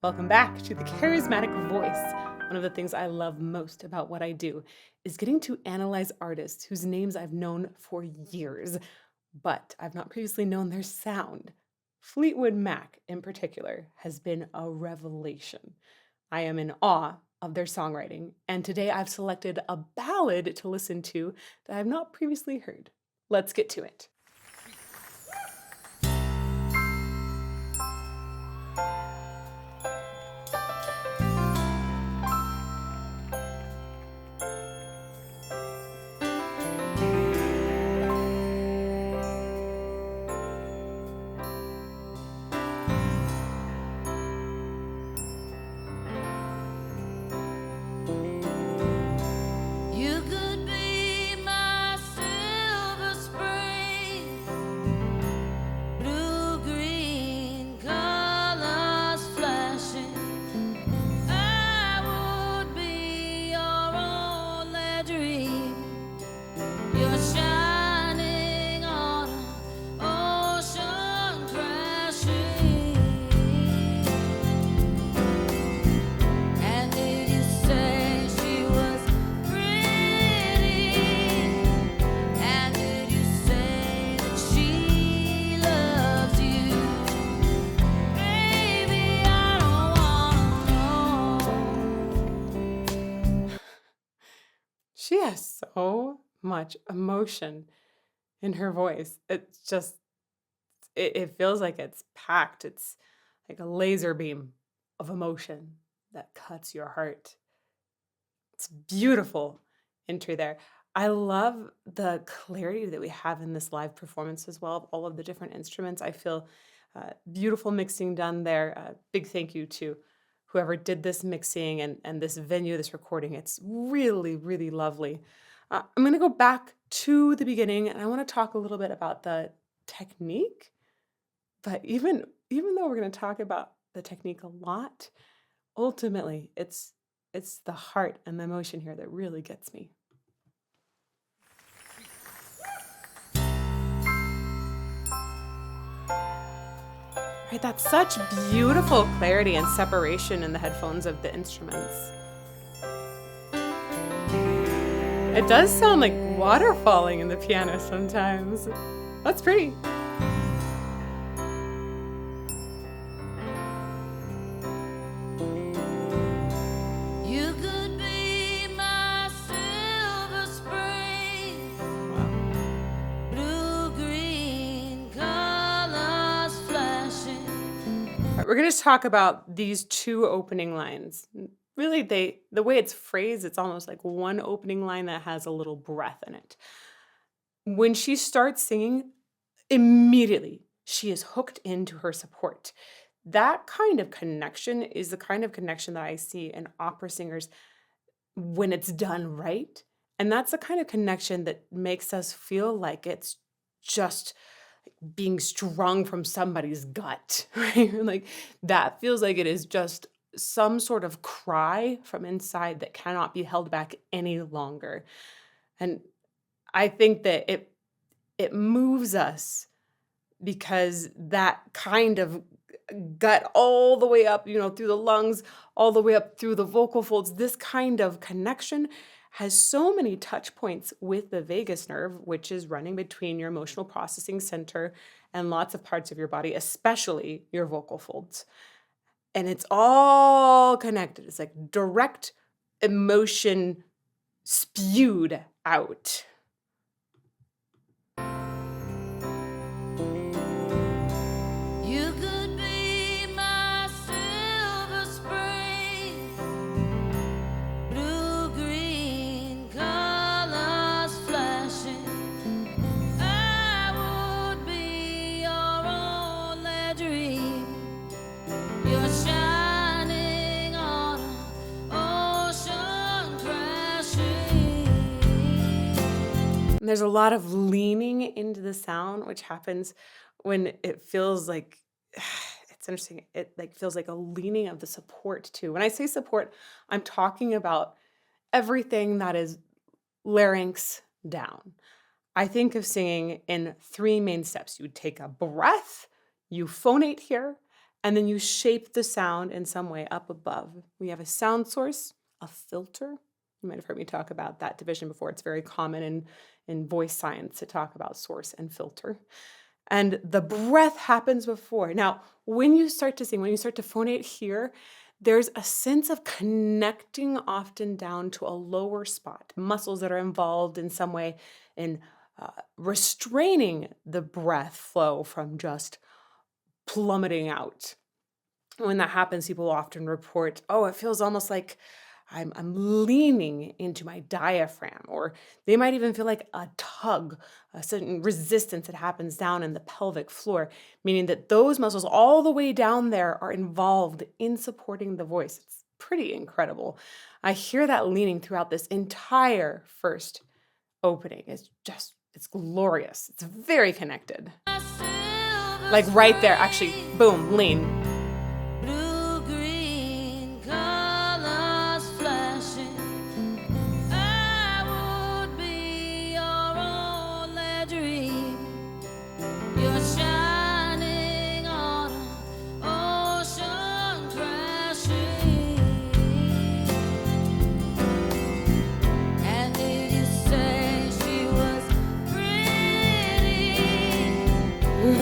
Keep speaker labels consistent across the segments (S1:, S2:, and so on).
S1: Welcome back to the Charismatic Voice. One of the things I love most about what I do is getting to analyze artists whose names I've known for years, but I've not previously known their sound. Fleetwood Mac, in particular, has been a revelation. I am in awe of their songwriting, and today I've selected a ballad to listen to that I have not previously heard. Let's get to it.
S2: You could be my silver spring, blue green colors flashing. I would be your only dream. You're shining on an ocean crashing. And did you say she was pretty? And did you say that she loves you? Baby, I don't wanna know.
S1: She has so much emotion in her voice. It's just it feels like it's packed. It's like a laser beam of emotion that cuts your heart. It's beautiful entry there. I love the clarity that we have in this live performance as well of all of the different instruments. I feel beautiful mixing done there. Big thank you to whoever did this mixing and this venue, this recording. It's really, really lovely. I'm going to go back to the beginning and I want to talk a little bit about the technique. But even though we're going to talk about the technique a lot, ultimately it's the heart and the emotion here that really gets me. Right, that's such beautiful clarity and separation in the headphones of the instruments. It does sound like water falling in the piano sometimes. That's pretty.
S2: You could be my silver spring,
S1: Wow.
S2: blue green colors flashing.
S1: All right, we're going to talk about these two opening lines. Really, the way it's phrased, it's almost like one opening line that has a little breath in it. When she starts singing, immediately she is hooked into her support. That kind of connection is the kind of connection that I see in opera singers when it's done right. And that's the kind of connection that makes us feel like it's just being strung from somebody's gut, right? Like that feels like it is just some sort of cry from inside that cannot be held back any longer. And I think that it moves us because that kind of gut all the way up, through the lungs, all the way up through the vocal folds, this kind of connection has so many touch points with the vagus nerve, which is running between your emotional processing center and lots of parts of your body, especially your vocal folds. And it's all connected. It's like direct emotion spewed out.
S2: You could be my silver spring, blue green colors flashing. I would be your only dream. You're shining on an ocean crashing.
S1: And there's a lot of leaning into the sound, which happens when it feels like it's interesting. It like feels like a leaning of the support too. When I say support, I'm talking about everything that is larynx down. I think of singing in three main steps. You would take a breath, you phonate here, and then you shape the sound in some way up above. We have a sound source, a filter. You might have heard me talk about that division before. It's very common in voice science to talk about source and filter. And the breath happens before. Now, when you start to sing, when you start to phonate here, there's a sense of connecting often down to a lower spot, muscles that are involved in some way in restraining the breath flow from just plummeting out. When that happens, people often report, oh, it feels almost like I'm leaning into my diaphragm, or they might even feel like a tug, a certain resistance that happens down in the pelvic floor, meaning that those muscles all the way down there are involved in supporting the voice. It's pretty incredible. I hear that leaning throughout this entire first opening. It's glorious. It's very connected. Like right there, actually, boom, lean.
S2: Blue green colors flashing. I would be your only dream. You're shining on an ocean crashing. And did you say she was pretty?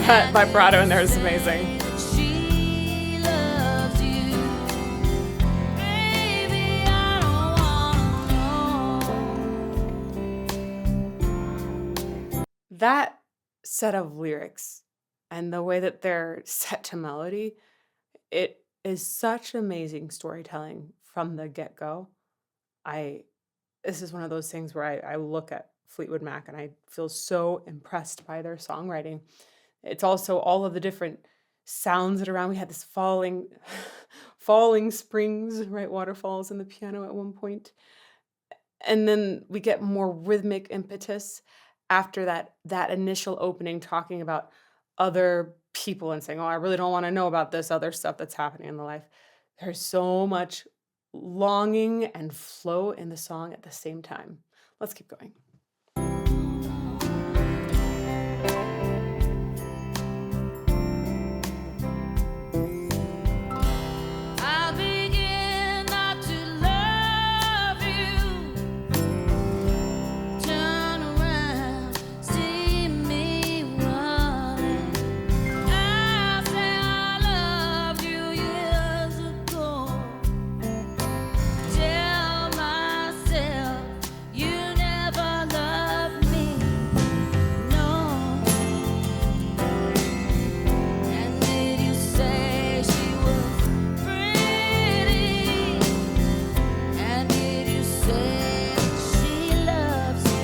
S1: That vibrato in there is amazing.
S2: She loves you. Baby, I don't wanna know.
S1: That set of lyrics and the way that they're set to melody, it is such amazing storytelling from the get-go. I This is one of those things where I look at Fleetwood Mac and I feel so impressed by their songwriting. It's also all of the different sounds that are around. We had this falling falling springs, right? Waterfalls in the piano at one point. And then we get more rhythmic impetus after that initial opening talking about other people and saying, "Oh, I really don't want to know about this other stuff that's happening in the life." There's so much longing and flow in the song at the same time. Let's keep going.
S2: I begin not to love you. Turn around, see me running. I say I loved you years ago. Tell myself you never loved me. No. And did you say she was pretty? And did you say she loves you?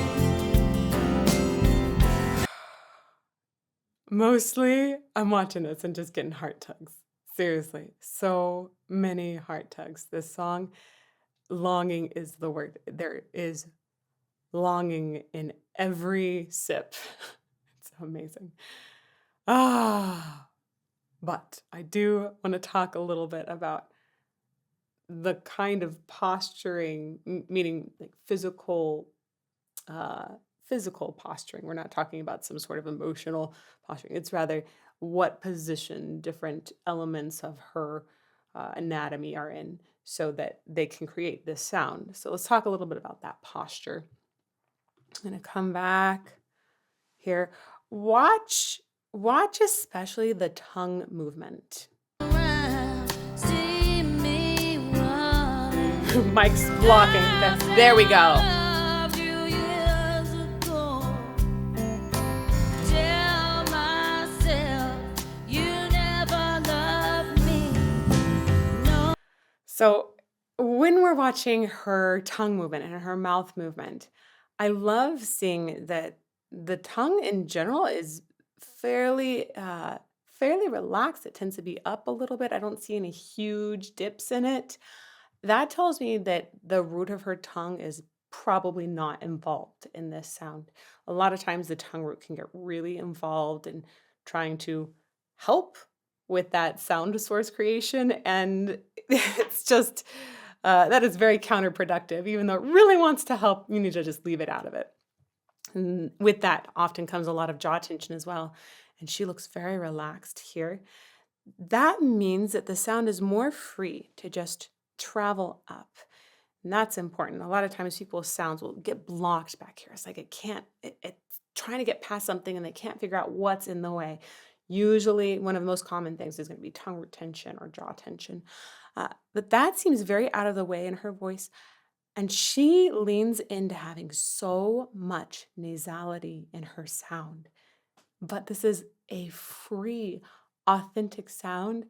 S1: Mostly, I'm watching this and just getting heart tugs. Seriously, so many heart tugs. This song, longing is the word. There is longing in every sip. It's amazing. Ah, but I do want to talk a little bit about the kind of posturing, meaning like physical posturing. We're not talking about some sort of emotional posturing. It's rather what position different elements of her anatomy are in so that they can create this sound. So let's talk a little bit about that posture. I'm going to come back here. Watch especially the tongue movement.
S2: See me running.
S1: Mike's blocking. There we go.
S2: Loved you years ago. Tell myself you never loved me. No.
S1: So when we're watching her tongue movement and her mouth movement, I love seeing that the tongue in general is fairly relaxed. It tends to be up a little bit. I don't see any huge dips in it. That tells me that the root of her tongue is probably not involved in this sound. A lot of times the tongue root can get really involved in trying to help with that sound source creation, and it's just that is very counterproductive. Even though it really wants to help, you need to just leave it out of it. And with that often comes a lot of jaw tension as well. And she looks very relaxed here. that means that the sound is more free to just travel up. And that's important. A lot of times people's sounds will get blocked back here. It's like it's trying to get past something and they can't figure out what's in the way. Usually, one of the most common things is going to be tongue retention or jaw tension. But that seems very out of the way in her voice. And she leans into having so much nasality in her sound. But this is a free, authentic sound.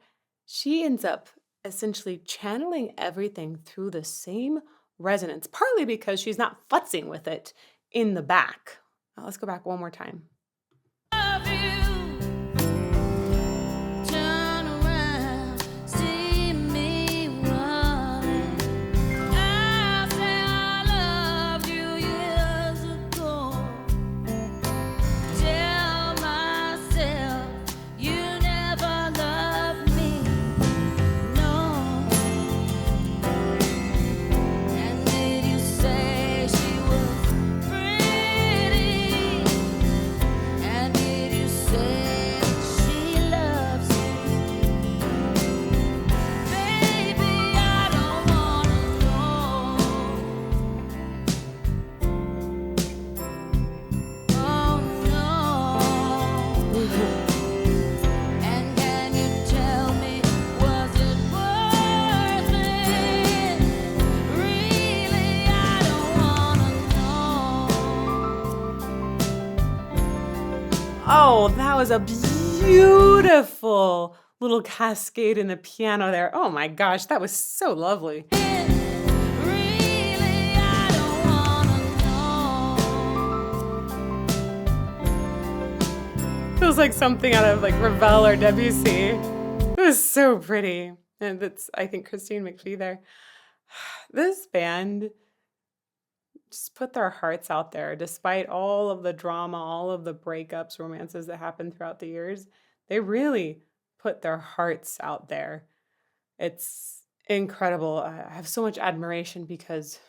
S1: She ends up essentially channeling everything through the same resonance, partly because she's not futzing with it in the back. Let's go back one more time.
S2: Love you. Turn around, see me running. I say I loved you years ago. Tell myself you never loved me, no. And did you say she was pretty? And did you say she loves you? Baby, I don't wanna know. Oh no. And can you tell me, was it worth it? Really, I don't wanna know.
S1: Oh, that was a beautiful little cascade in the piano there. Oh my gosh, that was so lovely.
S2: Really, I don't wanna know.
S1: Feels like something out of like Ravel or Debussy. It was so pretty. And that's, I think, Christine McVie there. This band just put their hearts out there despite all of the drama, all of the breakups, romances that happened throughout the years. They really put their hearts out there. It's incredible. I have so much admiration because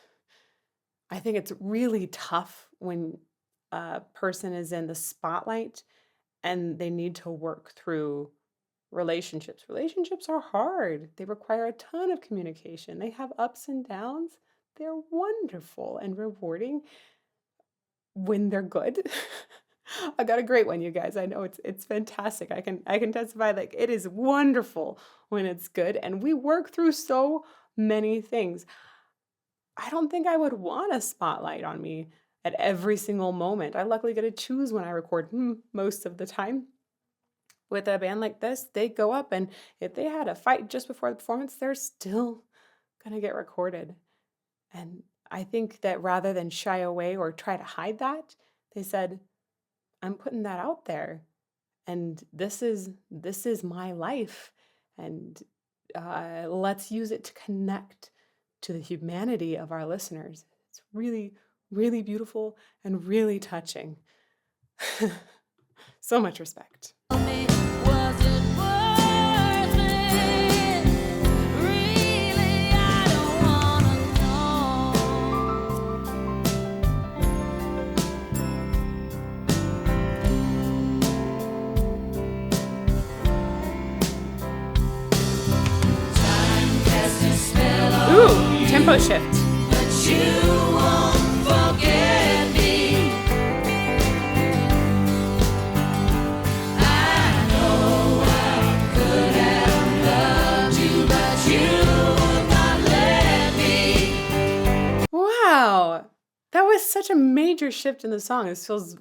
S1: I think it's really tough when a person is in the spotlight and they need to work through relationships. Relationships are hard. They require a ton of communication. They have ups and downs. They're wonderful and rewarding when they're good. I got a great one, you guys. I know it's fantastic. I can testify like it is wonderful when it's good, and we work through so many things. I don't think I would want a spotlight on me at every single moment. I luckily get to choose when I record most of the time. With a band like this, they go up, and if they had a fight just before the performance, they're still gonna get recorded. And I think that rather than shy away or try to hide that, they said, I'm putting that out there. And this is my life. And let's use it to connect to the humanity of our listeners. It's really, really beautiful and really touching. So much respect.
S2: Tell me, was it worth it? Really, I don't wanna know. Time casts a spell on
S1: Ooh, tempo shift.
S2: but you won't forget me. I know I could have loved you, but you would not let me.
S1: Wow. That was such a major shift in the song. This feels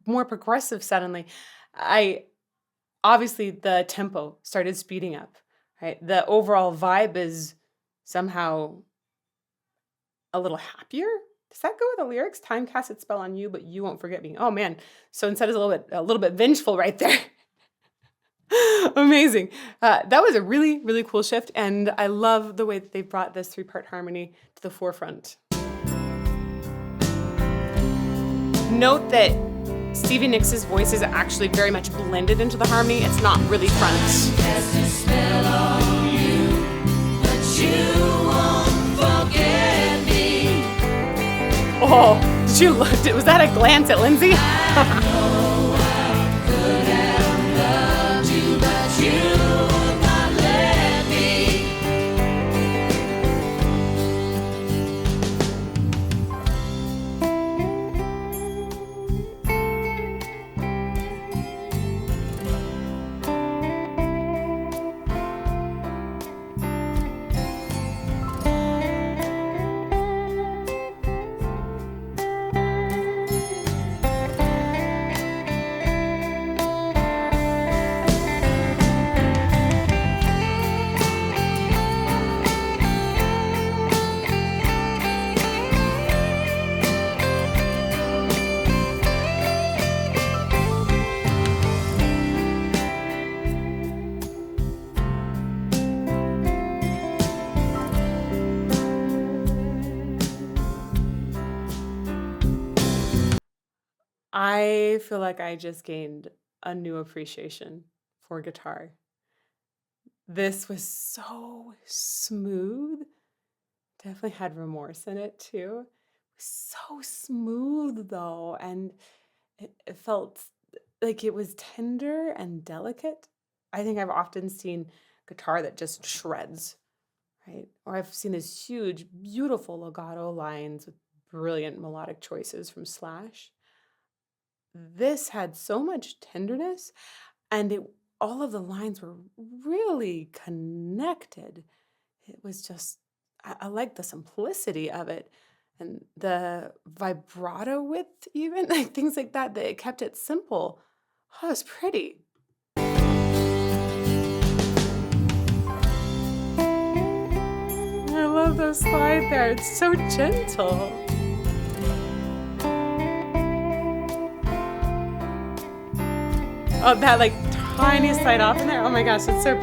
S1: more progressive suddenly. I obviously the tempo started speeding up, right? The overall vibe is somehow a little happier. Does that go with the lyrics? Time casts its spell on you, but you won't forget me. Oh man. So instead it's a little bit vengeful right there. Amazing. That was a really, really cool shift. And I love the way that they brought this 3-part harmony to the forefront. Note that Stevie Nicks' voice is actually very much blended into the harmony. It's not really front.
S2: Cast a spell on you, but you won't forget me.
S1: Oh, did you look? Was that a glance at Lindsay?
S2: I know I could have loved you, but you would
S1: I feel like I just gained a new appreciation for guitar. This was so smooth. Definitely had remorse in it too. So smooth though, and it felt like it was tender and delicate. I think I've often seen guitar that just shreds, right? Or I've seen these huge, beautiful legato lines with brilliant melodic choices from Slash. This had so much tenderness, and it all of the lines were really connected. It was just I like the simplicity of it and the vibrato width even, like, things like that, that it kept it simple. Oh, it's pretty. I love those slide there, it's so gentle. Oh, that, like, tiny slide off in there, oh my gosh, it's so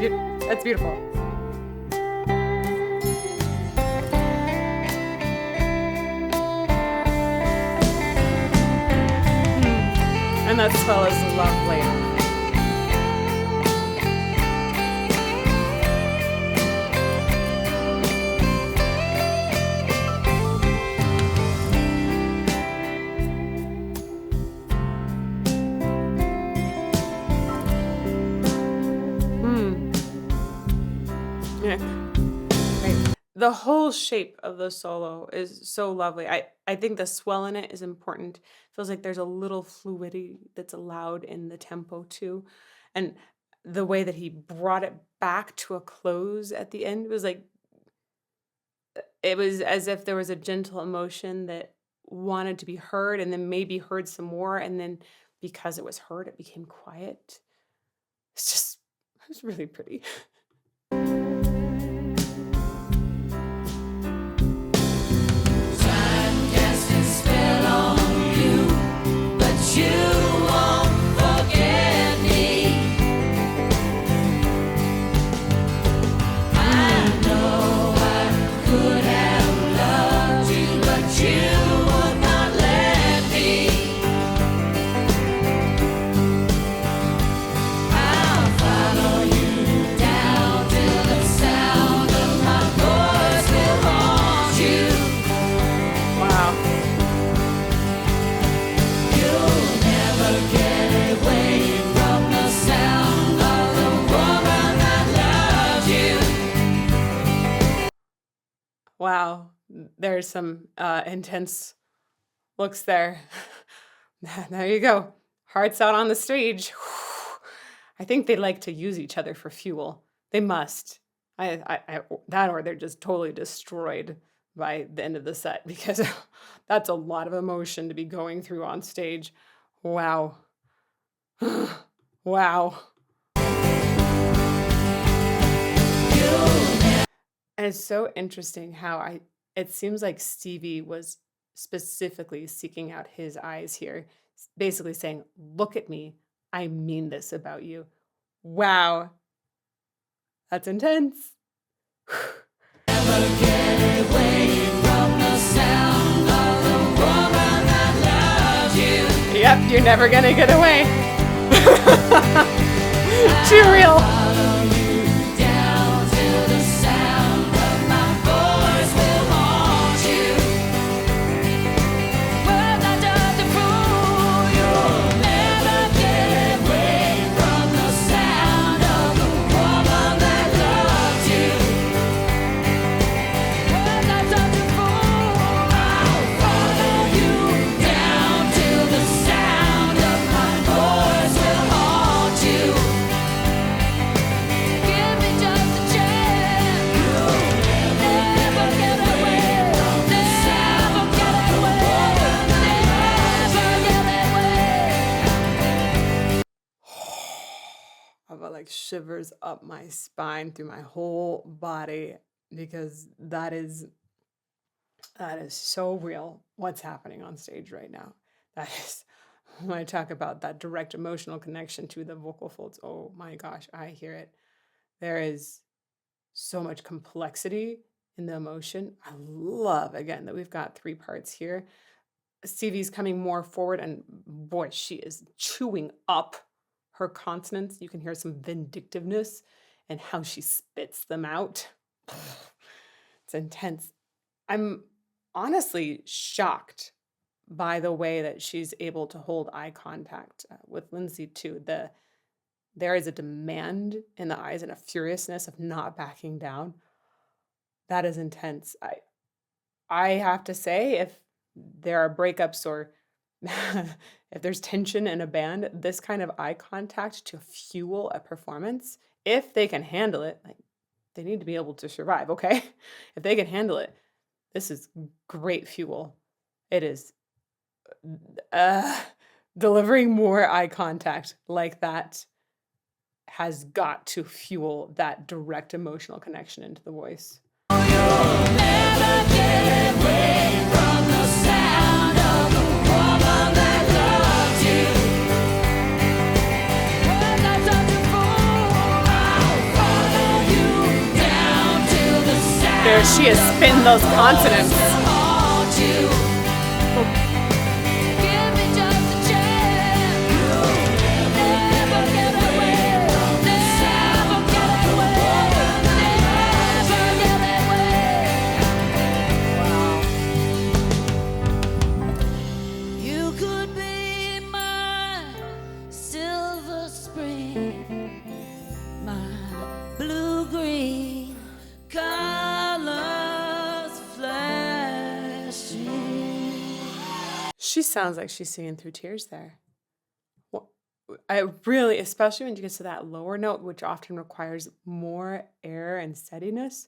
S1: that's beautiful. And that swell is lovely. Mm, yeah. Right. The whole shape of the solo is so lovely. I think the swell in it is important. Feels like there's a little fluidity that's allowed in the tempo too. And the way that he brought it back to a close at the end was like it was as if there was a gentle emotion that wanted to be heard and then maybe heard some more and then because it was heard it became quiet. It's just it was really pretty.
S2: Time casts its spell on you, but you won't forget me. I know I could have loved you, but you would not let me. I'll follow you down till the sound of my voice will haunt you.
S1: Wow.
S2: You'll never get away from the sound of the woman that loves you.
S1: Wow. There's some intense looks there. There you go. Hearts out on the stage. I think they like to use each other for fuel. They must. That or they're just totally destroyed by the end of the set because that's a lot of emotion to be going through on stage. Wow. Wow. And it's so interesting how it seems like Stevie was specifically seeking out his eyes here, basically saying, "Look at me. I mean this about you." Wow, that's intense.
S2: Never get away from the sound of the woman that loves you.
S1: Yep, you're never gonna get away. Too real.
S2: Follow you down till the sound of my voice will haunt you. Words are just a fool. You'll never get away from the sound of the woman that loves you. Words are just a fool. I'll follow you down till the sound of my voice will haunt you. Give me just a chance. You'll never get away from the sound of the woman that never get away.
S1: I got like shivers up my spine through my whole body because that is so real what's happening on stage right now. That is when I talk about that direct emotional connection to the vocal folds. Oh my gosh, I hear it. There is so much complexity in the emotion. I love again that we've got three parts here. Stevie's coming more forward, and boy, she is chewing up her consonants. You can hear some vindictiveness and how she spits them out. It's intense. I'm honestly shocked by the way that she's able to hold eye contact with Lindsay too. There is a demand in the eyes and a furiousness of not backing down. That is intense. I have to say, if there are breakups or if there's tension in a band, this kind of eye contact to fuel a performance, if they can handle it, like they need to be able to survive, okay? If they can handle it, this is great fuel. It is uh, delivering more eye contact like that has got to fuel that direct emotional connection into the voice. There she is spitting those consonants.
S2: You could be my silver spring, my blue-green colors flashing.
S1: She sounds like she's singing through tears there. I really, especially when you get to that lower note, which often requires more air and steadiness,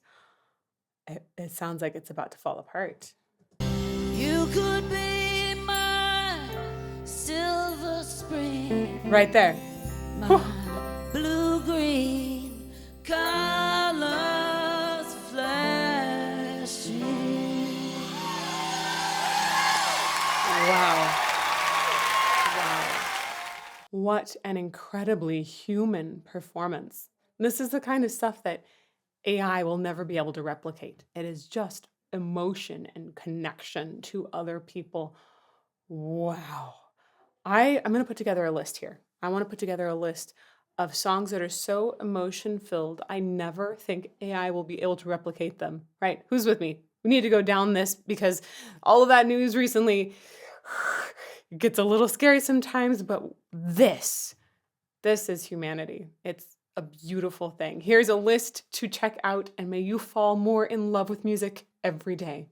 S1: it sounds like it's about to fall apart.
S2: You could be my silver spring,
S1: Right there.
S2: my blue-green colors flashing.
S1: Wow. Wow. What an incredibly human performance. This is the kind of stuff that AI will never be able to replicate. It is just emotion and connection to other people. Wow. I'm going to put together a list here. I want to put together a list of songs that are so emotion filled, I never think AI will be able to replicate them. Right? Who's with me? We need to go down this because all of that news recently gets a little scary sometimes, but this is humanity. It's a beautiful thing. Here's a list to check out, and may you fall more in love with music every day.